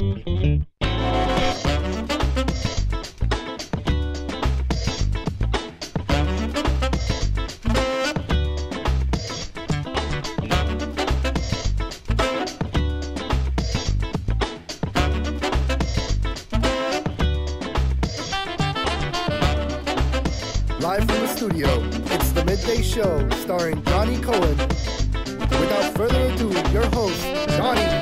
Live from the studio, it's the Midday Show starring Johnny Cohen. Without further ado, your host, Johnny.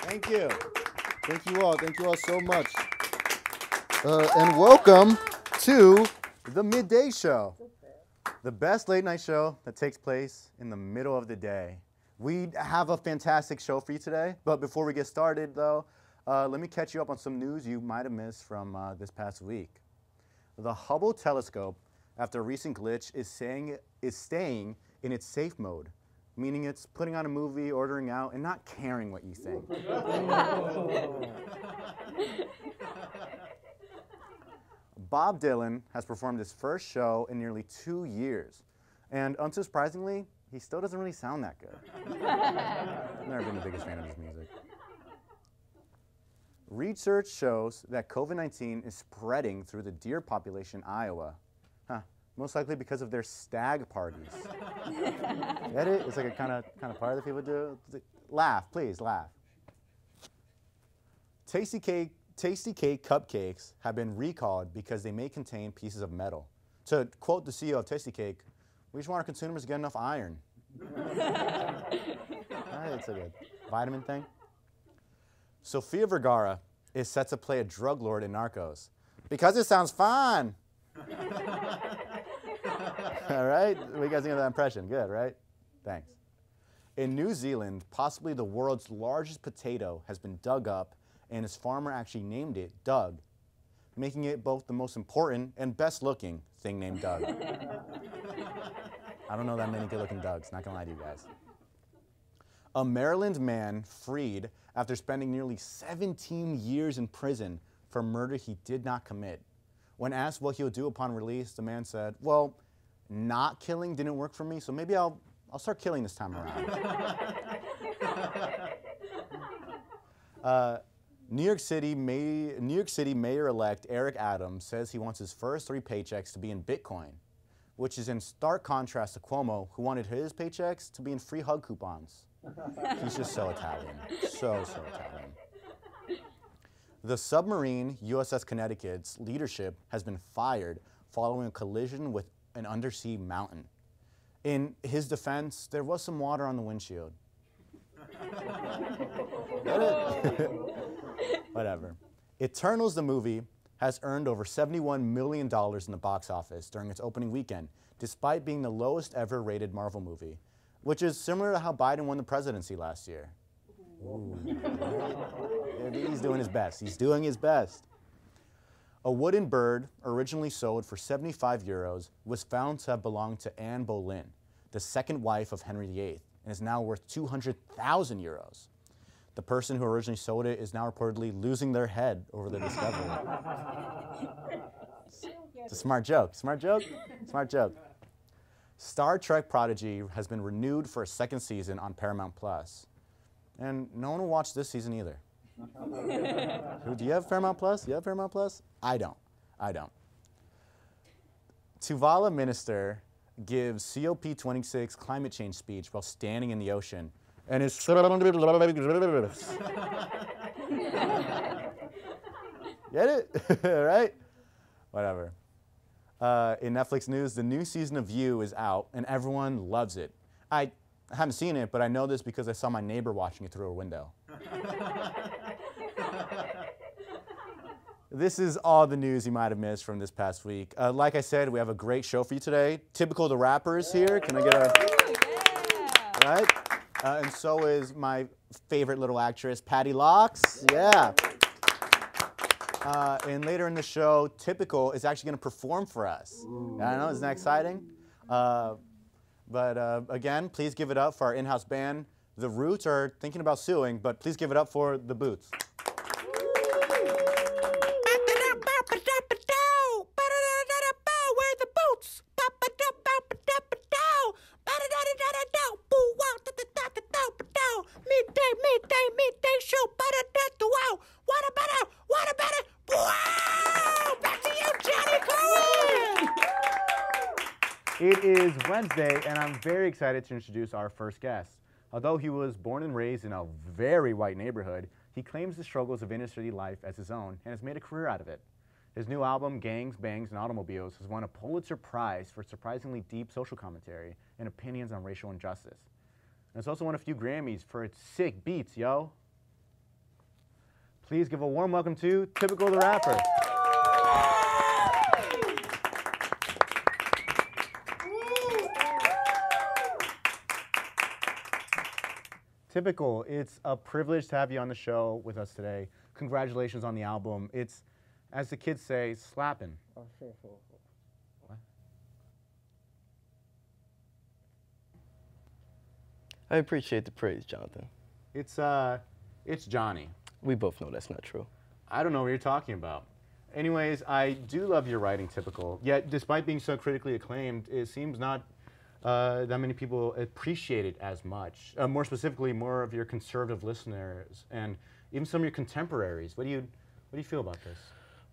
Thank you. Thank you all. Thank you all so much. And welcome to the Midday Show. The best late night show that takes place in the middle of the day. We have a fantastic show for you today, but before we get started though, let me catch you up on some news you might have missed from this past week. The Hubble telescope, after a recent glitch, is staying in its safe mode, meaning it's putting on a movie, ordering out, and not caring what you think. Bob Dylan has performed his first show in nearly 2 years, and unsurprisingly, he still doesn't really sound that good. I've never been the biggest fan of his music. Research shows that COVID-19 is spreading through the deer population in Iowa. Most likely because of their stag parties. Get it? It's like a kind of party that people do. Laugh, please, laugh. Tasty Cake cupcakes have been recalled because they may contain pieces of metal. To quote the CEO of Tasty Cake, we just want our consumers to get enough iron. It's like a vitamin thing. Sofia Vergara is set to play a drug lord in Narcos because it sounds fun. All right? What do you guys think of that impression? Good, right? Thanks. In New Zealand, possibly the world's largest potato has been dug up, and his farmer actually named it Doug, making it both the most important and best-looking thing named Doug. I don't know that many good-looking Dougs, not gonna lie to you guys. A Maryland man freed after spending nearly 17 years in prison for murder he did not commit. When asked what he would do upon release, the man said, well, not killing didn't work for me, so maybe I'll start killing this time around. New York City Mayor-elect Eric Adams says he wants his first 3 paychecks to be in Bitcoin, which is in stark contrast to Cuomo, who wanted his paychecks to be in free hug coupons. He's just so Italian, so Italian. The submarine USS Connecticut's leadership has been fired following a collision with an undersea mountain. In his defense, there was some water on the windshield. Get it? Whatever. Eternals, the movie, has earned over $71 million in the box office during its opening weekend, despite being the lowest ever rated Marvel movie, which is similar to how Biden won the presidency last year. Ooh. He's doing his best. He's doing his best. A wooden bird, originally sold for 75 euros, was found to have belonged to Anne Boleyn, the second wife of Henry VIII, and is now worth 200,000 euros. The person who originally sold it is now reportedly losing their head over the discovery. It's a smart joke. Smart joke? Smart joke. Star Trek Prodigy has been renewed for a 2nd season on Paramount+. And no one will watch this season either. Do you have Paramount+? You have Paramount+? I don't. Tuvalu minister gives COP26 climate change speech while standing in the ocean. And it's get it? Right? Whatever. In Netflix news, the new season of You is out, and everyone loves it. I haven't seen it, but I know this because I saw my neighbor watching it through a window. This is all the news you might have missed from this past week. Like I said, we have a great show for you today. Typical the rappers here. Can I get a... Right? And so is my favorite little actress, Patty Locks. Yeah. And later in the show, Typical is actually going to perform for us. I know, isn't that exciting? But again, please give it up for our in-house band. The Roots are thinking about suing, but please give it up for the Boots. It is Wednesday, and I'm very excited to introduce our first guest. Although he was born and raised in a very white neighborhood, he claims the struggles of inner city life as his own and has made a career out of it. His new album, Gangs, Bangs, and Automobiles, has won a Pulitzer Prize for surprisingly deep social commentary and opinions on racial injustice. And it's also won a few Grammys for its sick beats, yo. Please give a warm welcome to Typical the Rapper. Typical, it's a privilege to have you on the show with us today. Congratulations on the album. It's, as the kids say, slapping. Oh, sure. What? I appreciate the praise, Jonathan. It's Johnny. We both know that's not true. I don't know what you're talking about. Anyways, I do love your writing, Typical. Yet, despite being so critically acclaimed, it seems not that many people appreciate it as much. More specifically, more of your conservative listeners and even some of your contemporaries. What do you feel about this?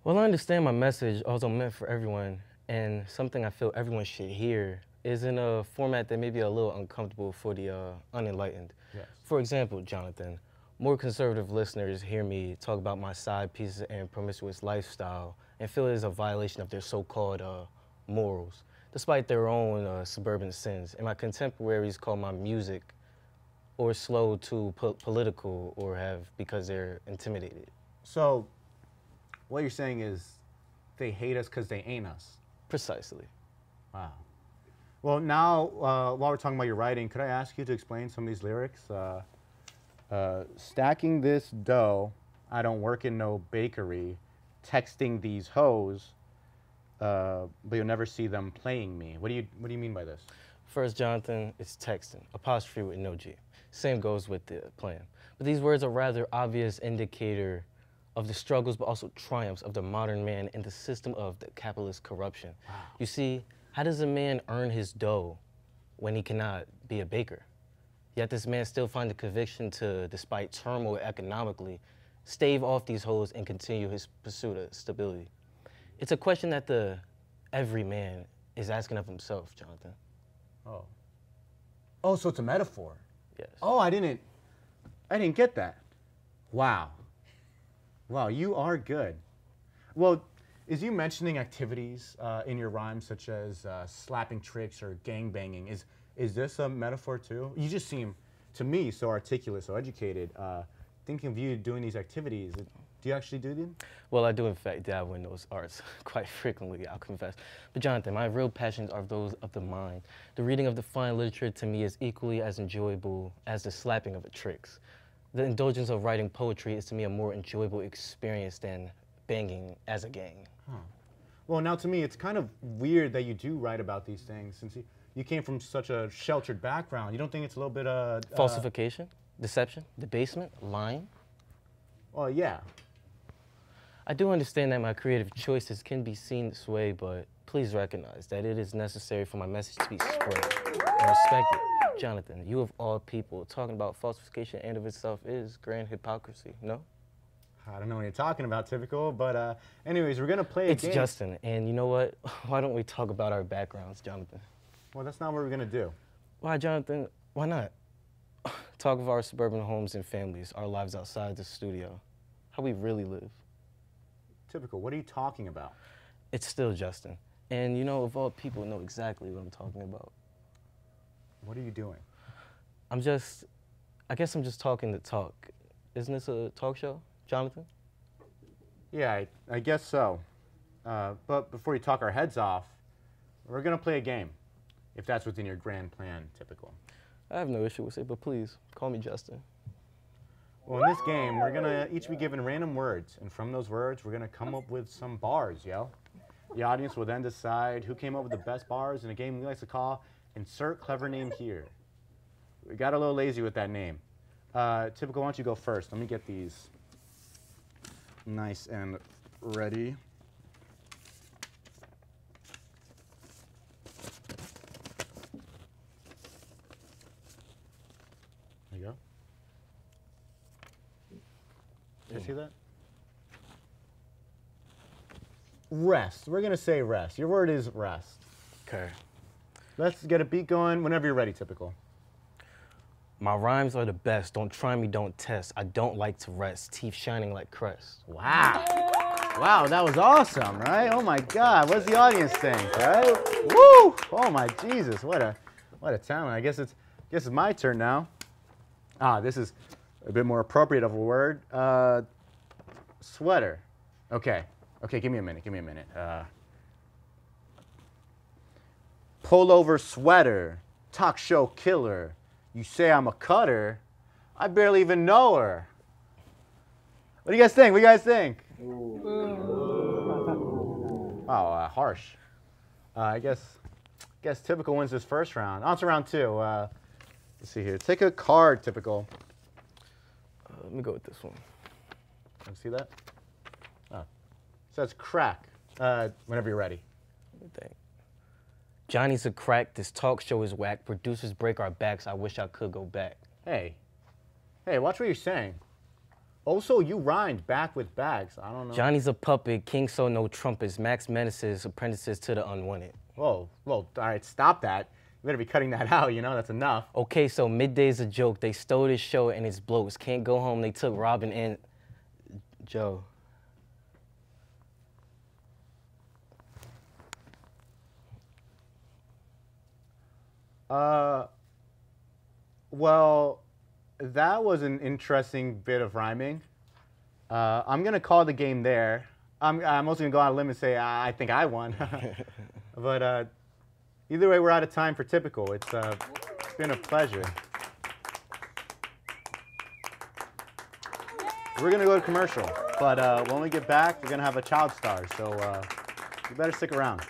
Well, I understand my message, also meant for everyone, and something I feel everyone should hear is in a format that may be a little uncomfortable for the unenlightened. Yes. For example, Jonathan, more conservative listeners hear me talk about my side pieces and promiscuous lifestyle and feel it is a violation of their so-called morals, despite their own suburban sins. And my contemporaries call my music or slow to political or have because they're intimidated. So, what you're saying is they hate us because they ain't us. Precisely. Wow. Well, now, while we're talking about your writing, could I ask you to explain some of these lyrics? Stacking this dough, I don't work in no bakery, texting these hoes, but you'll never see them playing me. What do you mean by this? First, Jonathan, it's texting, apostrophe with no G. Same goes with the plan. But these words are rather obvious indicator of the struggles, but also triumphs of the modern man in the system of the capitalist corruption. Wow. You see, how does a man earn his dough when he cannot be a baker? Yet this man still finds the conviction to, despite turmoil economically, stave off these hoes and continue his pursuit of stability. It's a question that every man is asking of himself, Jonathan. Oh. Oh, so it's a metaphor. Yes. Oh, I didn't get that. Wow. Wow, you are good. Well, is you mentioning activities in your rhymes such as slapping tricks or gangbanging, is this a metaphor too? You just seem, to me, so articulate, so educated. Thinking of you doing these activities, do you actually do them? Well, I do in fact dabble in those arts quite frequently, I'll confess. But Jonathan, my real passions are those of the mind. The reading of the fine literature to me is equally as enjoyable as the slapping of the tricks. The indulgence of writing poetry is to me a more enjoyable experience than banging as a gang. Huh. Well, now to me, it's kind of weird that you do write about these things since you came from such a sheltered background. You don't think it's a little bit falsification, deception, debasement, lying? Well, yeah. I do understand that my creative choices can be seen this way, but please recognize that it is necessary for my message to be spread and respected. Jonathan, you of all people, talking about falsification in and of itself is grand hypocrisy, no? I don't know what you're talking about, Typical, but anyways, we're gonna play a game. It's Justin, and you know what? Why don't we talk about our backgrounds, Jonathan? Well, that's not what we're gonna do. Why, Jonathan? Why not? Talk of our suburban homes and families, our lives outside the studio, how we really live. Typical, what are you talking about? It's still Justin, and you know, of all people, know exactly what I'm talking about. What are you doing? I guess I'm just talking the talk. Isn't this a talk show, Jonathan? Yeah, I guess so. But before you talk our heads off, we're gonna play a game, if that's within your grand plan, Typical. I have no issue with it, but please, call me Justin. Well, in this game, we're gonna each be given random words, and from those words, we're gonna come up with some bars, yo. The audience will then decide who came up with the best bars in a game we like to call Insert Clever Name Here. We got a little lazy with that name. Typical, why don't you go first? Let me get these nice and ready. There you go. You see that? Rest. We're going to say rest. Your word is rest. Okay. Let's get a beat going whenever you're ready, Typical. My rhymes are the best. Don't try me, don't test. I don't like to rest. Teeth shining like crest. Wow. Wow, that was awesome, right? Oh my God, what does the audience think, right? Woo! Oh my Jesus, what a talent. I guess it's my turn now. This is a bit more appropriate of a word. Sweater. Okay, give me a minute. Pullover sweater, talk show killer. You say I'm a cutter, I barely even know her. What do you guys think? Oh, harsh. I guess Typical wins this first round. On to round two. Let's see here. Take a card, Typical. Let me go with this one. Can you see that? Oh. So it's crack. Whenever you're ready. Let me think. Johnny's a crack. This talk show is whack. Producers break our backs. I wish I could go back. Hey, watch what you're saying. Also, you rhymed back with bags. I don't know. Johnny's a puppet. King so no trumpets. Max menaces apprentices to the unwanted. Whoa, all right, stop that. You better be cutting that out, that's enough. Okay, so midday's a joke. They stole this show and it's blokes. Can't go home. They took Robin and Joe. Well, that was an interesting bit of rhyming. I'm gonna call the game there. I'm also gonna go on a limb and say I think I won. But either way, we're out of time for Typical. It's been a pleasure. We're gonna go to commercial, but when we get back, we're gonna have a child star. So you better stick around.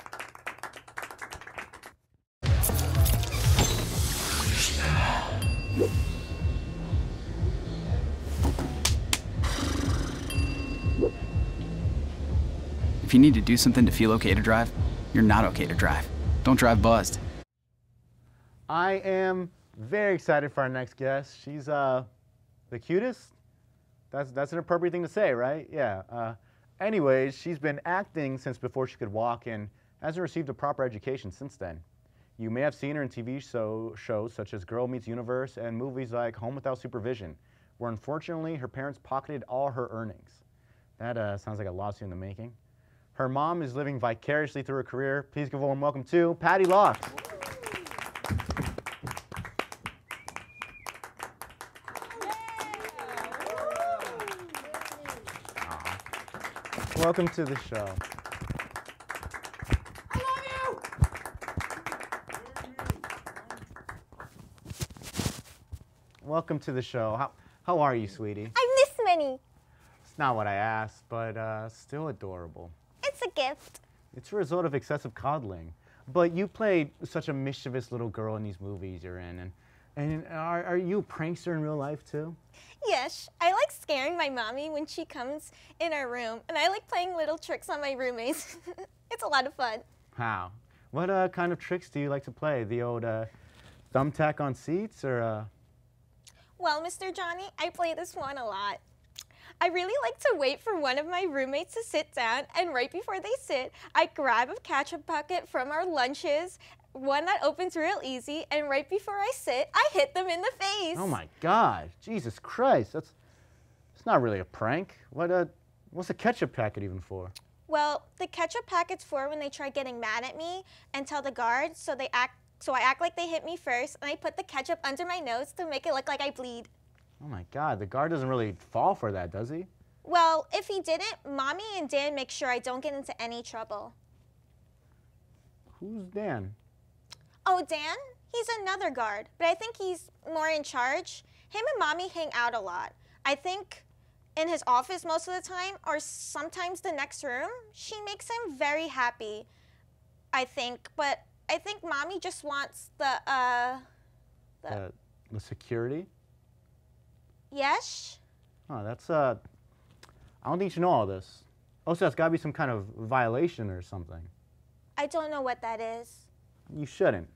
If you need to do something to feel okay to drive, you're not okay to drive. Don't drive buzzed. I am very excited for our next guest. She's the cutest. That's an appropriate thing to say, right? Yeah. Anyways, she's been acting since before she could walk and hasn't received a proper education since then. You may have seen her in TV shows such as Girl Meets Universe and movies like Home Without Supervision, where unfortunately her parents pocketed all her earnings. That sounds like a lawsuit in the making. Her mom is living vicariously through her career. Please give a warm welcome to Patty Locks. Welcome to the show. I love you! Welcome to the show. How are you, sweetie? I miss Minnie. It's not what I asked, but still adorable. It's a gift. It's a result of excessive coddling. But you played such a mischievous little girl in these movies you're in. And are you a prankster in real life, too? Yes, I like scaring my mommy when she comes in our room, and I like playing little tricks on my roommates. It's a lot of fun. How? What kind of tricks do you like to play? The old thumbtack on seats, or? Well, Mr. Johnny, I play this one a lot. I really like to wait for one of my roommates to sit down, and right before they sit, I grab a ketchup bucket from our lunches, one that opens real easy, and right before I sit, I hit them in the face. Oh my God, Jesus Christ, it's not really a prank. What's a ketchup packet even for? Well, the ketchup packet's for when they try getting mad at me and tell the guards, so I act like they hit me first, and I put the ketchup under my nose to make it look like I bleed. Oh my God, the guard doesn't really fall for that, does he? Well, if he didn't, Mommy and Dan make sure I don't get into any trouble. Who's Dan? Oh, Dan? He's another guard, but I think he's more in charge. Him and Mommy hang out a lot. I think in his office most of the time, or sometimes the next room. She makes him very happy, I think. But I think Mommy just wants the security? Yes? Oh, that's, I don't think you should know all this. Also, that's gotta be some kind of violation or something. I don't know what that is. You shouldn't.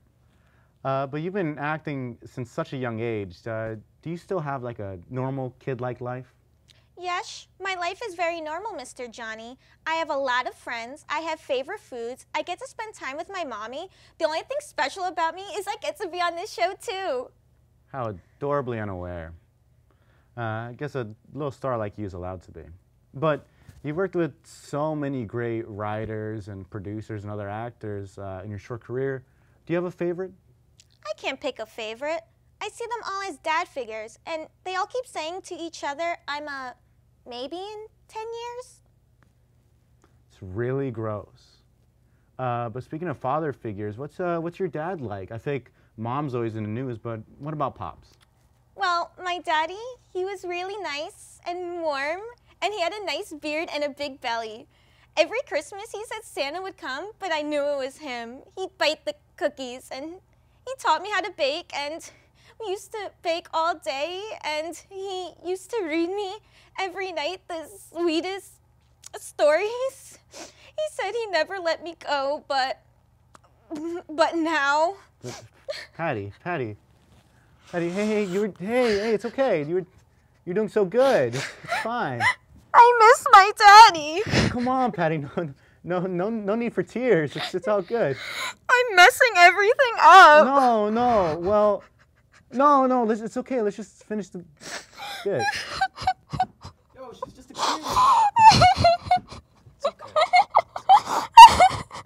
But you've been acting since such a young age. Do you still have like a normal kid-like life? Yes, my life is very normal, Mr. Johnny. I have a lot of friends. I have favorite foods. I get to spend time with my mommy. The only thing special about me is I get to be on this show, too. How adorably unaware. I guess a little star like you is allowed to be. But you've worked with so many great writers and producers and other actors in your short career. Do you have a favorite? I can't pick a favorite. I see them all as dad figures, and they all keep saying to each other, I'm a maybe in 10 years. It's really gross. But speaking of father figures, what's your dad like? I think mom's always in the news, but what about Pops? Well, my daddy, he was really nice and warm, and he had a nice beard and a big belly. Every Christmas he said Santa would come, but I knew it was him. He'd bite the cookies, and he taught me how to bake, and we used to bake all day, and he used to read me every night the sweetest stories. He said he never let me go, but now. Patty, hey, it's okay. You're doing so good. It's fine. I miss my daddy. Come on, Patty. No need for tears. It's all good. I'm messing everything up. No. Well, no. It's okay. Let's just finish the bit. Yo, she's just a kid.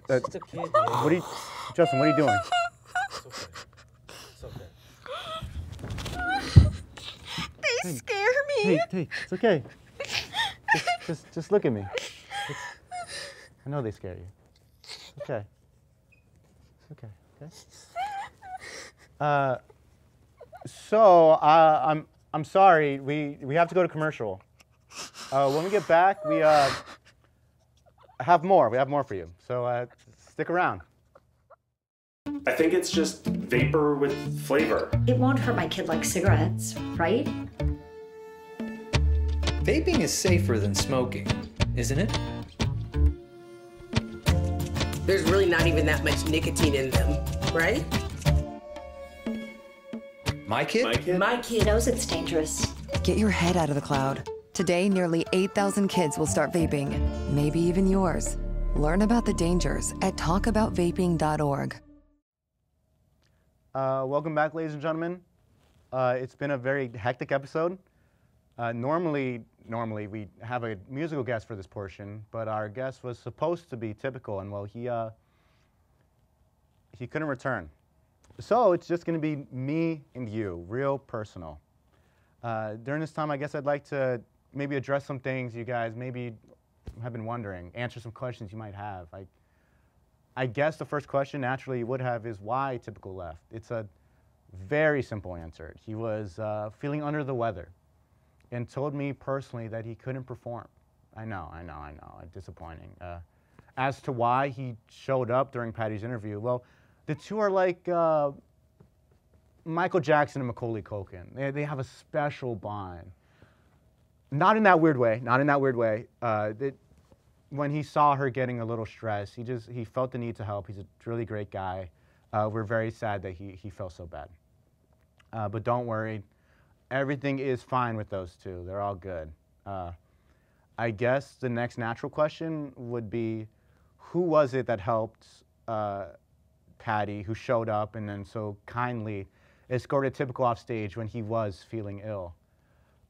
It's a kid. Man. Justin? What are you doing? It's okay. They scare me. Hey, it's okay. Just look at me. I know they scare you. It's okay. It's okay. So I'm sorry. We have to go to commercial. When we get back, we have more. We have more for you. So stick around. I think it's just vapor with flavor. It won't hurt my kid like cigarettes, right? Vaping is safer than smoking, isn't it? There's really not even that much nicotine in them, right? My kid? My kid knows it's dangerous. Get your head out of the cloud. Today, nearly 8,000 kids will start vaping, maybe even yours. Learn about the dangers at talkaboutvaping.org. Welcome back, ladies and gentlemen. It's been a very hectic episode. Normally we have a musical guest for this portion, but our guest was supposed to be typical, and well, he couldn't return. So it's just going to be me and you, real personal. During this time, I guess I'd like to maybe address some things you guys maybe have been wondering, answer some questions you might have. I guess the first question naturally you would have is why Typical left. It's a very simple answer. He was feeling under the weather and told me personally that he couldn't perform. I know, disappointing. As to why he showed up during Patty's interview, well, the two are like Michael Jackson and Macaulay Culkin. They have a special bond. Not in that weird way, when he saw her getting a little stressed, he felt the need to help. He's a really great guy. We're very sad that he felt so bad. But don't worry, everything is fine with those two. They're all good. I guess the next natural question would be, who was it that helped Patty, who showed up and then so kindly escorted Typical off stage when he was feeling ill?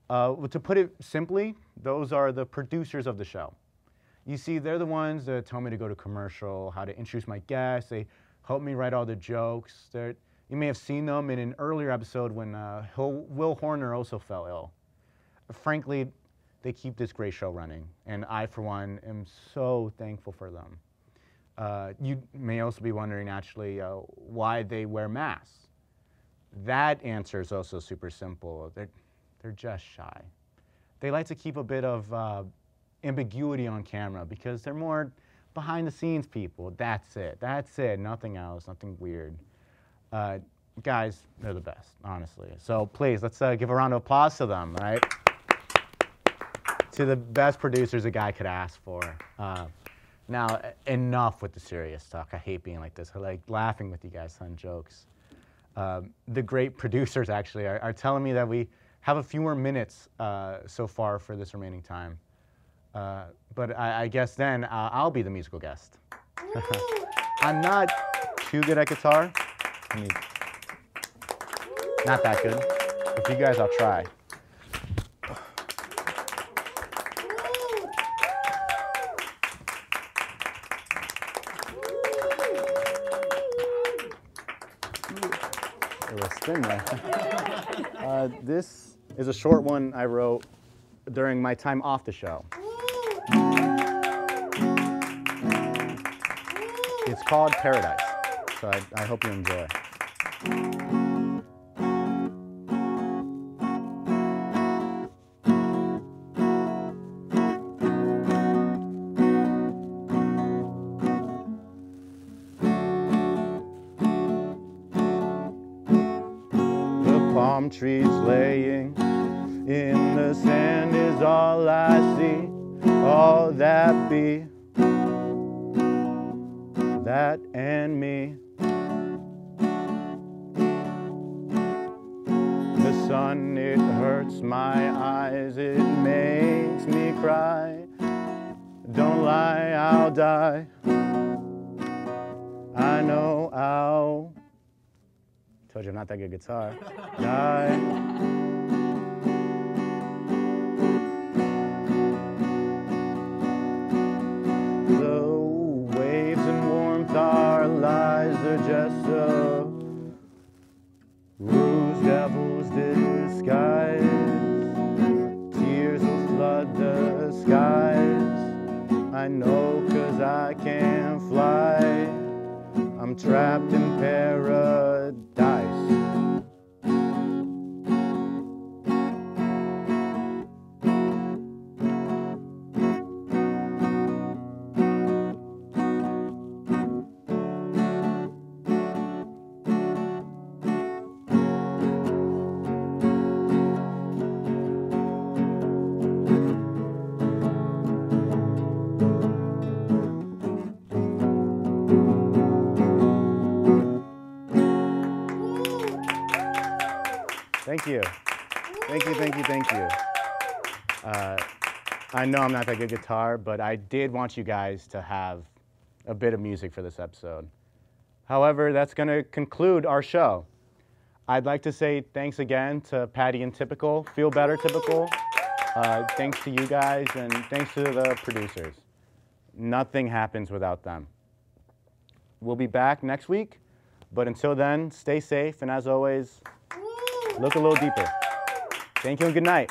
To put it simply, those are the producers of the show. You see, they're the ones that tell me to go to commercial, how to introduce my guests. They help me write all the jokes. You may have seen them in an earlier episode when Will Horner also fell ill. Frankly, they keep this great show running, and I, for one, am so thankful for them. You may also be wondering, actually, why they wear masks. That answer is also super simple. They're just shy. They like to keep a bit of ambiguity on camera because they're more behind-the-scenes people. That's it. Nothing else. Nothing weird. Guys, they're the best, honestly. So please, let's give a round of applause to them, right? To the best producers a guy could ask for. Now, enough with the serious talk. I hate being like this. I like laughing with you guys on jokes. The great producers, actually, are telling me that we have a few more minutes so far for this remaining time. But I guess then I'll be the musical guest. I'm not too good at guitar. I mean, not that good. But for you guys, I'll try. A little spin there. This is a short one I wrote during my time off the show. It's called Paradise, so I hope you enjoy. Palm trees laying in the sand is all I see, all that be, that and me. The sun, it hurts my eyes, it makes me cry. Don't lie, I'll die. I know I'll. Told you I'm not that good at guitar. Die. The waves and warmth, our lies are just a ruse, devil's disguise. Tears will flood the skies. I know 'cause I can't fly. I'm trapped in paradise. Thank you. Thank you, thank you, thank you. I know I'm not that good at guitar, but I did want you guys to have a bit of music for this episode. However, that's going to conclude our show. I'd like to say thanks again to Patty and Typical. Feel Better, Typical. Thanks to you guys, and thanks to the producers. Nothing happens without them. We'll be back next week, but until then, stay safe, and as always, look a little deeper. Thank you and good night.